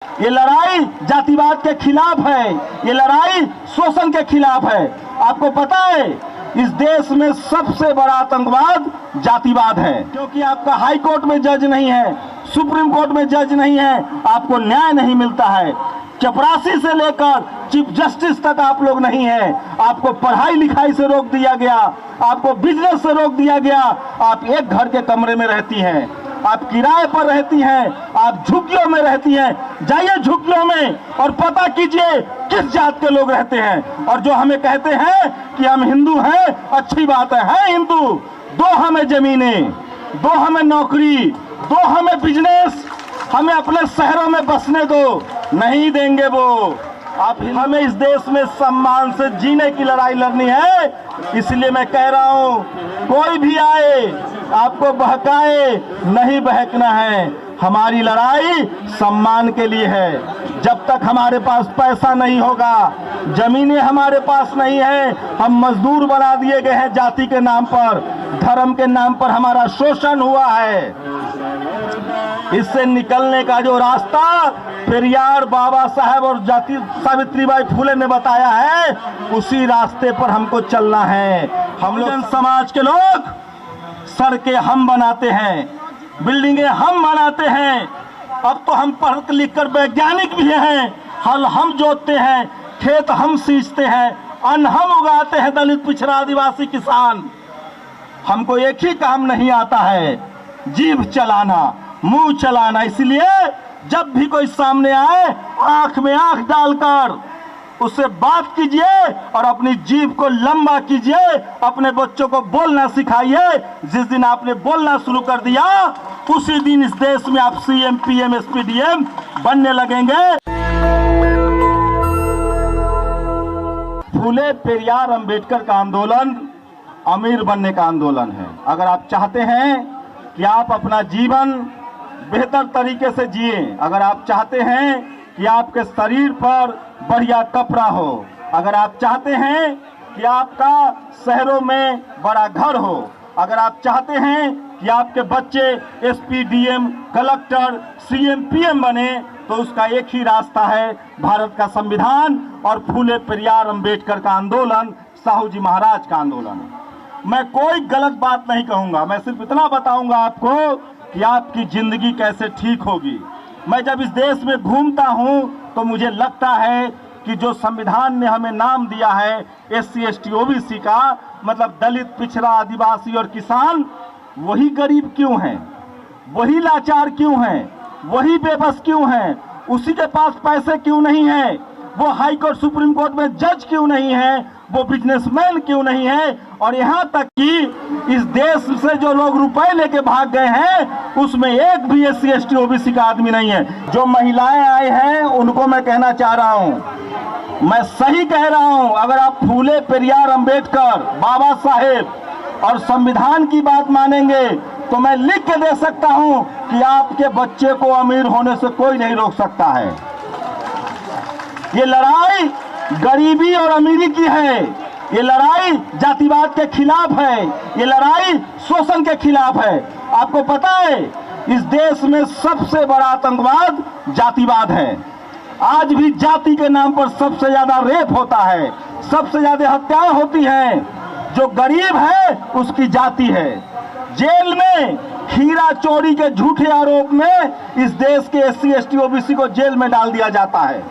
ये लड़ाई जातिवाद के खिलाफ है, ये लड़ाई शोषण के खिलाफ है। आपको पता है इस देश में सबसे बड़ा आतंकवाद जातिवाद है, क्योंकि आपका हाई कोर्ट में जज नहीं है, सुप्रीम कोर्ट में जज नहीं है, आपको न्याय नहीं मिलता है। चपरासी से लेकर चीफ जस्टिस तक आप लोग नहीं है। आपको पढ़ाई लिखाई से रोक दिया गया, आपको बिजनेस से रोक दिया गया। आप एक घर के कमरे में रहती हैं, आप किराए पर रहती हैं, आप झुग्गियों में रहती हैं। जाइए झुग्गियों में और पता कीजिए किस जात के लोग रहते हैं। और जो हमें कहते हैं कि हम हिंदू हैं, अच्छी बात है हिंदू, दो हमें जमीनें, दो हमें नौकरी, दो हमें बिजनेस, हमें अपने शहरों में बसने दो। नहीं देंगे वो। आप हमें इस देश में सम्मान से जीने की लड़ाई लड़नी है। इसलिए मैं कह रहा हूं, कोई भी आए आपको बहकाए, नहीं बहकना है। हमारी लड़ाई सम्मान के लिए है। जब तक हमारे पास पैसा नहीं होगा, जमीनें हमारे पास नहीं है, हम मजदूर बना दिए गए हैं। जाति के नाम पर, धर्म के नाम पर हमारा शोषण हुआ है। इससे निकलने का जो रास्ता पेरियार बाबा साहब और जाति सावित्रीबाई फुले ने बताया है, उसी रास्ते पर हमको चलना है। हम लोग समाज के लोग सड़कें हम बनाते हैं, बिल्डिंगें हम बनाते हैं। अब तो हम पढ़ लिख कर वैज्ञानिक भी हैं। हल हम जोतते हैं, खेत हम सींचते हैं, अन्न हम उगाते हैं। दलित पिछड़ा आदिवासी किसान, हमको एक ही काम नहीं आता है, जीभ चलाना, मुंह चलाना। इसलिए जब भी कोई सामने आए, आंख में आंख डालकर उससे बात कीजिए और अपनी जीभ को लंबा कीजिए। अपने बच्चों को बोलना सिखाइए। जिस दिन आपने बोलना शुरू कर दिया, उसी दिन इस देश में आप सीएम, पीएम, एसपी, डीएम बनने लगेंगे। फुले पेरियार अंबेडकर का आंदोलन अमीर बनने का आंदोलन है। अगर आप चाहते हैं कि आप अपना जीवन बेहतर तरीके से जिए, अगर आप चाहते हैं कि आपके शरीर पर बढ़िया कपड़ा हो, अगर आप चाहते हैं कि आपका शहरों में बड़ा घर हो, अगर आप चाहते हैं कि आपके बच्चे SP, DM, collector, CM, PM बने, तो उसका एक ही रास्ता है, भारत का संविधान और फुले पेरियार अंबेडकर का आंदोलन, साहू जी महाराज का आंदोलन। मैं कोई गलत बात नहीं कहूंगा, मैं सिर्फ इतना बताऊंगा आपको कि आपकी जिंदगी कैसे ठीक होगी। मैं जब इस देश में घूमता हूं तो मुझे लगता है कि जो संविधान ने हमें नाम दिया है एससी, एसटी, ओबीसी का, मतलब दलित, पिछड़ा, आदिवासी और किसान, वही गरीब क्यों हैं, वही लाचार क्यों हैं, वही बेबस क्यों हैं, उसी के पास पैसे क्यों नहीं हैं, वो हाई कोर्ट, सुप्रीम कोर्ट में जज क्यों नहीं है, वो बिजनेसमैन क्यों नहीं है। और यहाँ तक कि इस देश से जो लोग रुपए लेके भाग गए हैं, उसमें एक भी एससी, एसटी, ओबीसी का आदमी नहीं है। जो महिलाएं आए हैं उनको मैं कहना चाह रहा हूं, मैं सही कह रहा हूं, अगर आप फुले पेरियार अंबेडकर, बाबा साहेब और संविधान की बात मानेंगे तो मैं लिख के दे सकता हूं कि आपके बच्चे को अमीर होने से कोई नहीं रोक सकता है। ये लड़ाई गरीबी और अमीरी की है, ये लड़ाई जातिवाद के खिलाफ है, ये लड़ाई शोषण के खिलाफ है। आपको पता है इस देश में सबसे बड़ा आतंकवाद जातिवाद है। आज भी जाति के नाम पर सबसे ज्यादा रेप होता है, सबसे ज्यादा हत्याएं होती हैं। जो गरीब है उसकी जाति है। जेल में हीरा चोरी के झूठे आरोप में इस देश के एससी, एसटी, ओबीसी को जेल में डाल दिया जाता है,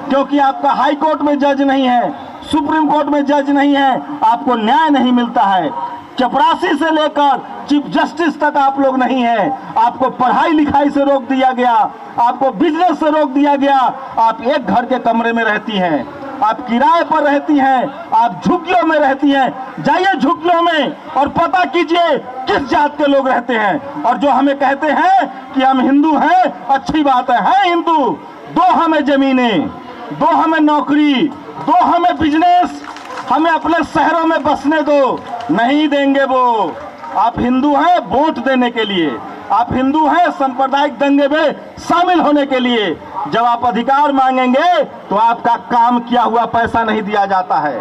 क्योंकि आपका हाई कोर्ट में जज नहीं है, सुप्रीम कोर्ट में जज नहीं है, आपको न्याय नहीं मिलता है। चपरासी से लेकर चीफ जस्टिस तक आप लोग नहीं है। आपको पढ़ाई लिखाई से रोक दिया गया, आपको बिजनेस से रोक दिया गया। आप एक घर के कमरे में रहती हैं, आप किराए पर रहती हैं, आप झुग्गियों में रहती हैं। जाइए झुग्गियों में और पता कीजिए किस जात के लोग रहते हैं। और जो हमें कहते हैं कि हम हिंदू हैं, अच्छी बात है हिंदू, दो हमें जमीनें, दो हमें नौकरी, दो हमें बिजनेस, हमें अपने शहरों में बसने दो। नहीं देंगे वो। आप हिंदू हैं वोट देने के लिए, आप हिंदू हैं सांप्रदायिक दंगे में शामिल होने के लिए। जब आप अधिकार मांगेंगे तो आपका काम किया हुआ पैसा नहीं दिया जाता है।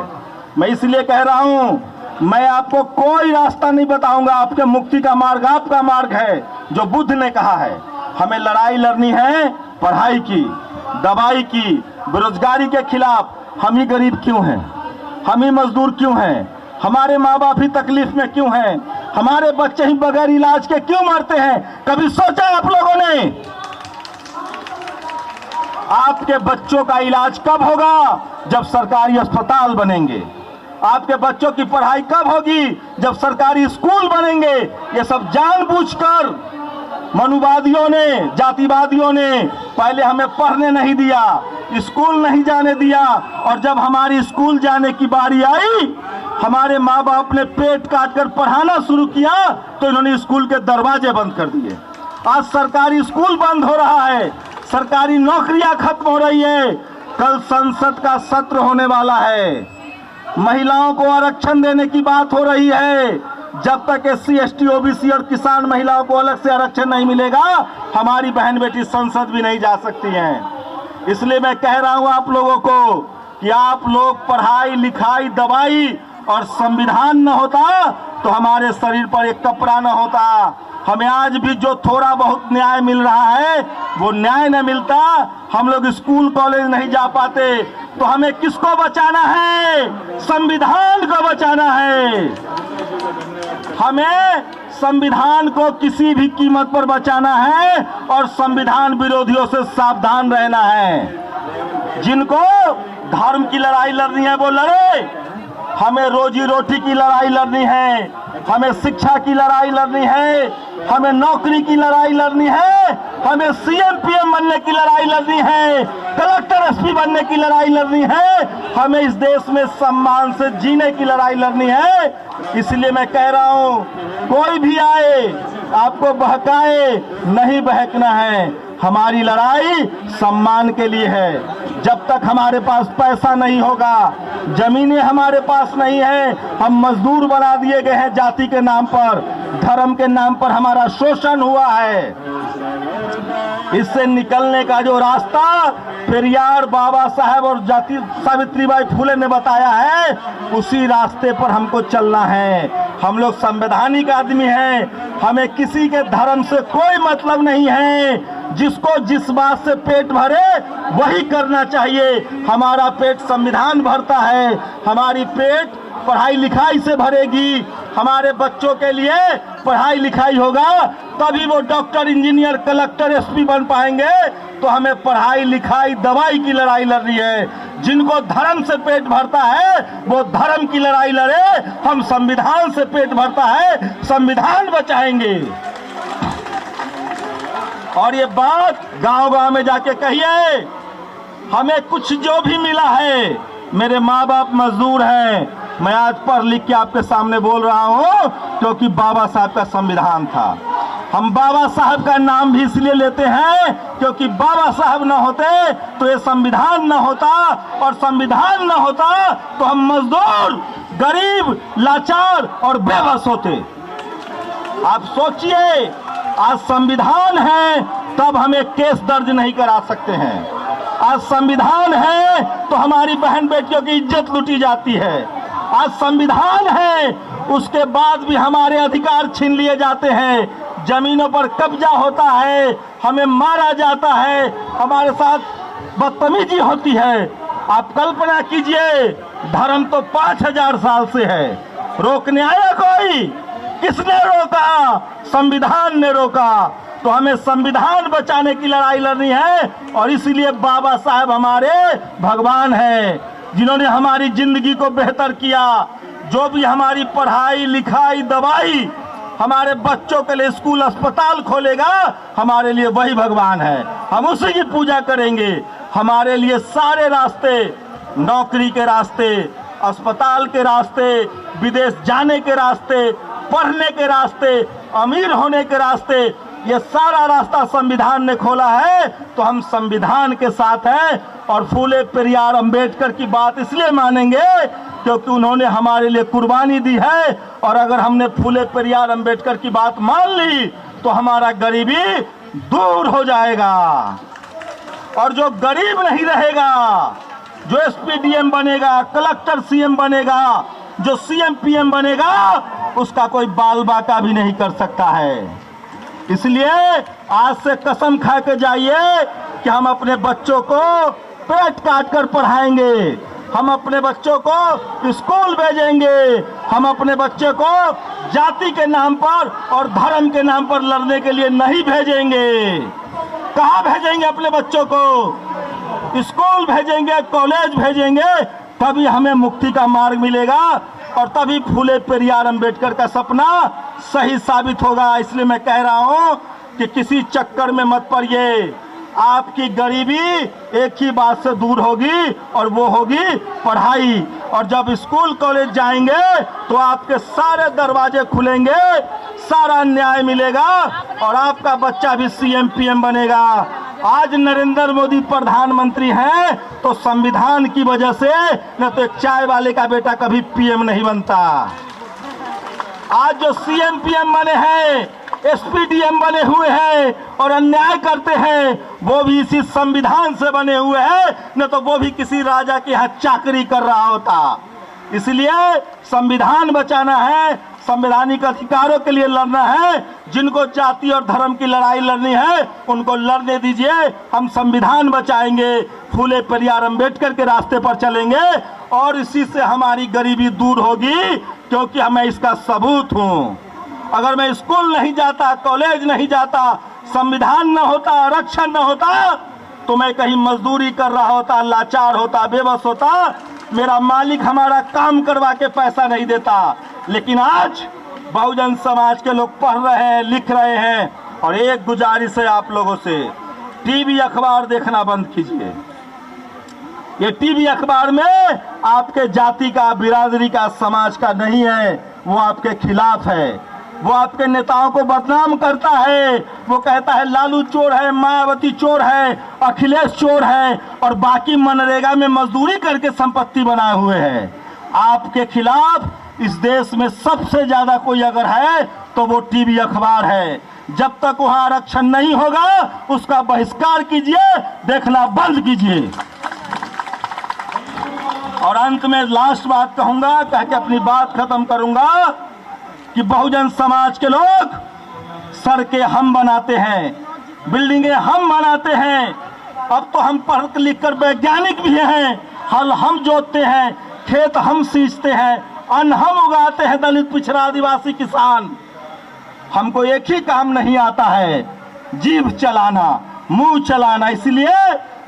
मैं इसलिए कह रहा हूं, मैं आपको कोई रास्ता नहीं बताऊंगा। आपके मुक्ति का मार्ग आपका मार्ग है, जो बुद्ध ने कहा है। हमें लड़ाई लड़नी है पढ़ाई की, दवाई की, बेरोजगारी के खिलाफ। हम ही गरीब क्यों हैं? हम ही मजदूर क्यों हैं? हमारे माँ बाप ही तकलीफ में क्यों हैं? हमारे बच्चे ही बगैर इलाज के क्यों मरते हैं? कभी सोचा आप लोगों ने? आपके बच्चों का इलाज कब होगा? जब सरकारी अस्पताल बनेंगे। आपके बच्चों की पढ़ाई कब होगी? जब सरकारी स्कूल बनेंगे। ये सब जानबूझकर मनुवादियों ने, जातिवादियों ने पहले हमें पढ़ने नहीं दिया, स्कूल नहीं जाने दिया, और जब हमारी स्कूल जाने की बारी आई, हमारे माँ बाप ने पेट काट कर पढ़ाना शुरू किया तो इन्होंने स्कूल के दरवाजे बंद कर दिए। आज सरकारी स्कूल बंद हो रहा है, सरकारी नौकरियां खत्म हो रही है। कल संसद का सत्र होने वाला है, महिलाओं को आरक्षण देने की बात हो रही है। जब तक SC, ST, OBC और किसान महिलाओं को अलग से आरक्षण नहीं मिलेगा, हमारी बहन बेटी संसद भी नहीं जा सकती हैं। इसलिए मैं कह रहा हूं आप लोगों को कि आप लोग पढ़ाई लिखाई दवाई और संविधान न होता तो हमारे शरीर पर एक कपड़ा न होता। हमें आज भी जो थोड़ा बहुत न्याय मिल रहा है वो न्याय न मिलता, हम लोग स्कूल कॉलेज नहीं जा पाते, तो हमें किसको बचाना है? संविधान को बचाना है। हमें संविधान को किसी भी कीमत पर बचाना है और संविधान विरोधियों से सावधान रहना है। जिनको धर्म की लड़ाई लड़नी है वो लड़े, हमें रोजी रोटी की लड़ाई लड़नी है, हमें शिक्षा की लड़ाई लड़नी है, हमें नौकरी की लड़ाई लड़नी है, हमें CM PM बनने की लड़ाई लड़नी है, कलेक्टर SP बनने की लड़ाई लड़नी है, हमें इस देश में सम्मान से जीने की लड़ाई लड़नी है। इसलिए मैं कह रहा हूं, कोई भी आए आपको बहकाए, नहीं बहकना है। हमारी लड़ाई सम्मान के लिए है। जब तक हमारे पास पैसा नहीं होगा, जमीनें हमारे पास नहीं है, हम मजदूर बना दिए गए हैं जाति के नाम पर, धर्म के नाम पर हमारा शोषण हुआ है। इससे निकलने का जो रास्ता पेरियार, बाबा साहब और जाति सावित्रीबाई फुले ने बताया है, उसी रास्ते पर हमको चलना है। हम लोग संवैधानिक आदमी हैं, हमें किसी के धर्म से कोई मतलब नहीं है। जिसको जिस बात से पेट भरे वही करना चाहिए। हमारा पेट संविधान भरता है, हमारी पेट पढ़ाई लिखाई से भरेगी। हमारे बच्चों के लिए पढ़ाई लिखाई होगा तभी वो डॉक्टर, इंजीनियर, कलेक्टर, SP बन पाएंगे। तो हमें पढ़ाई लिखाई दवाई की लड़ाई लड़नी है। जिनको धर्म से पेट भरता है वो धर्म की लड़ाई लड़े, हम संविधान से पेट भरता है, संविधान बचाएंगे। और ये बात गांव-गांव में जाके कहिए। हमें कुछ जो भी मिला है, मेरे माँ बाप मजदूर हैं, मैं आज पढ़ लिख के आपके सामने बोल रहा हूँ क्योंकि बाबा साहब का संविधान था। हम बाबा साहब का नाम भी इसलिए लेते हैं क्योंकि बाबा साहब न होते तो ये संविधान न होता, और संविधान न होता तो हम मजदूर, गरीब, लाचार और बेबस होते। आप सोचिए, आज संविधान है तब हमें केस दर्ज नहीं करा सकते हैं। आज संविधान है तो हमारी बहन बेटियों की इज्जत लूटी जाती है। आज संविधान है उसके बाद भी हमारे अधिकार छीन लिए जाते हैं, जमीनों पर कब्जा होता है, हमें मारा जाता है, हमारे साथ बदतमीजी होती है। आप कल्पना कीजिए, धर्म तो 5000 साल से है, रोकने आया कोई? किसने रोका? संविधान ने रोका। तो हमें संविधान बचाने की लड़ाई लड़नी है, और इसलिए बाबा साहब हमारे भगवान हैं, जिन्होंने हमारी जिंदगी को बेहतर किया। जो भी हमारी पढ़ाई लिखाई दवाई, हमारे बच्चों के लिए स्कूल अस्पताल खोलेगा, हमारे लिए वही भगवान है, हम उसी की पूजा करेंगे। हमारे लिए सारे रास्ते, नौकरी के रास्ते, अस्पताल के रास्ते, विदेश जाने के रास्ते, पढ़ने के रास्ते, अमीर होने के रास्ते, ये सारा रास्ता संविधान ने खोला है। तो हम संविधान के साथ हैं, और फूले पेरियार अंबेडकर की बात इसलिए मानेंगे क्योंकि उन्होंने हमारे लिए कुर्बानी दी है। और अगर हमने फूले पेरियार अंबेडकर की बात मान ली तो हमारा गरीबी दूर हो जाएगा। और जो गरीब नहीं रहेगा, जो SP DM बनेगा, कलेक्टर CM बनेगा, जो CM PM बनेगा, उसका कोई बाल बाका भी नहीं कर सकता है। इसलिए आज से कसम खा के जाइए कि हम अपने बच्चों को पेट काट कर पढ़ाएंगे, हम अपने बच्चों को स्कूल भेजेंगे, हम अपने बच्चे को जाति के नाम पर और धर्म के नाम पर लड़ने के लिए नहीं भेजेंगे। कहाँ भेजेंगे अपने बच्चों को? स्कूल भेजेंगे, कॉलेज भेजेंगे, तभी हमें मुक्ति का मार्ग मिलेगा और तभी फूले पेरियार अंबेडकर का सपना सही साबित होगा। इसलिए मैं कह रहा हूं कि किसी चक्कर में मत पड़िए। आपकी गरीबी एक ही बात से दूर होगी और वो होगी पढ़ाई। और जब स्कूल कॉलेज जाएंगे तो आपके सारे दरवाजे खुलेंगे, सारा न्याय मिलेगा और आपका बच्चा भी सीएम पीएम बनेगा। आज नरेंद्र मोदी प्रधानमंत्री हैं तो संविधान की वजह से, न तो एक चाय वाले का बेटा कभी पीएम नहीं बनता। आज जो सीएम पीएम बने हैं, एसपीडीएम बने हुए हैं और अन्याय करते हैं, वो भी इसी संविधान से बने हुए हैं, न तो वो भी किसी राजा के यहाँ चाकरी कर रहा होता। इसलिए संविधान बचाना है, संवैधानिक अधिकारों के लिए लड़ना है। जिनको जाति और धर्म की लड़ाई लड़नी है उनको लड़ने दीजिए, हम संविधान बचाएंगे, फूले पेरियार अंबेडकर के रास्ते पर चलेंगे और इसी से हमारी गरीबी दूर होगी, क्योंकि मैं इसका सबूत हूं। अगर मैं स्कूल नहीं जाता, कॉलेज नहीं जाता, संविधान न होता, आरक्षण न होता, तो मैं कहीं मजदूरी कर रहा होता, लाचार होता, बेबस होता, मेरा मालिक हमारा काम करवा के पैसा नहीं देता। लेकिन आज बहुजन समाज के लोग पढ़ रहे हैं, लिख रहे हैं। और एक गुजारिश है आप लोगों से, टीवी अखबार देखना बंद कीजिए। ये टीवी अखबार में आपके जाति का, बिरादरी का, समाज का नहीं है, वो आपके खिलाफ है। वो आपके नेताओं को बदनाम करता है, वो कहता है लालू चोर है, मायावती चोर है, अखिलेश चोर है और बाकी मनरेगा में मजदूरी करके संपत्ति बनाए हुए हैं। आपके खिलाफ इस देश में सबसे ज्यादा कोई अगर है तो वो टीवी अखबार है। जब तक वहां आरक्षण नहीं होगा उसका बहिष्कार कीजिए, देखना बंद कीजिए। और अंत में लास्ट बात कहूंगा, कह के अपनी बात खत्म करूंगा कि बहुजन समाज के लोग सड़कें हम बनाते हैं, बिल्डिंगें हम बनाते हैं। अब तो हम पढ़ लिख कर वैज्ञानिक भी हैं। हल हम जोतते हैं, खेत हम सींचते हैं, अन्न हम उगाते हैं, दलित पिछड़ा आदिवासी किसान। हमको एक ही काम नहीं आता है, जीभ चलाना, मुंह चलाना। इसलिए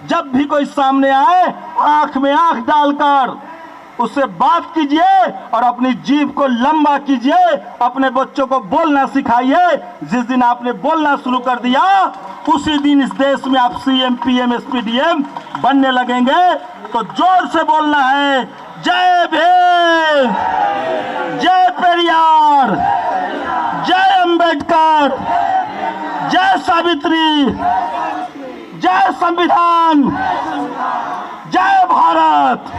जब भी कोई सामने आए आंख में आंख डालकर उससे बात कीजिए और अपनी जीभ को लंबा कीजिए। अपने बच्चों को बोलना सिखाइए। जिस दिन आपने बोलना शुरू कर दिया उसी दिन इस देश में आप सीएम पीएम एसपीडीएम बनने लगेंगे। तो जोर से बोलना है, जय भीम, जय पेरियार, जय अंबेडकर, जय सावित्री, जय संविधान, जय भारत।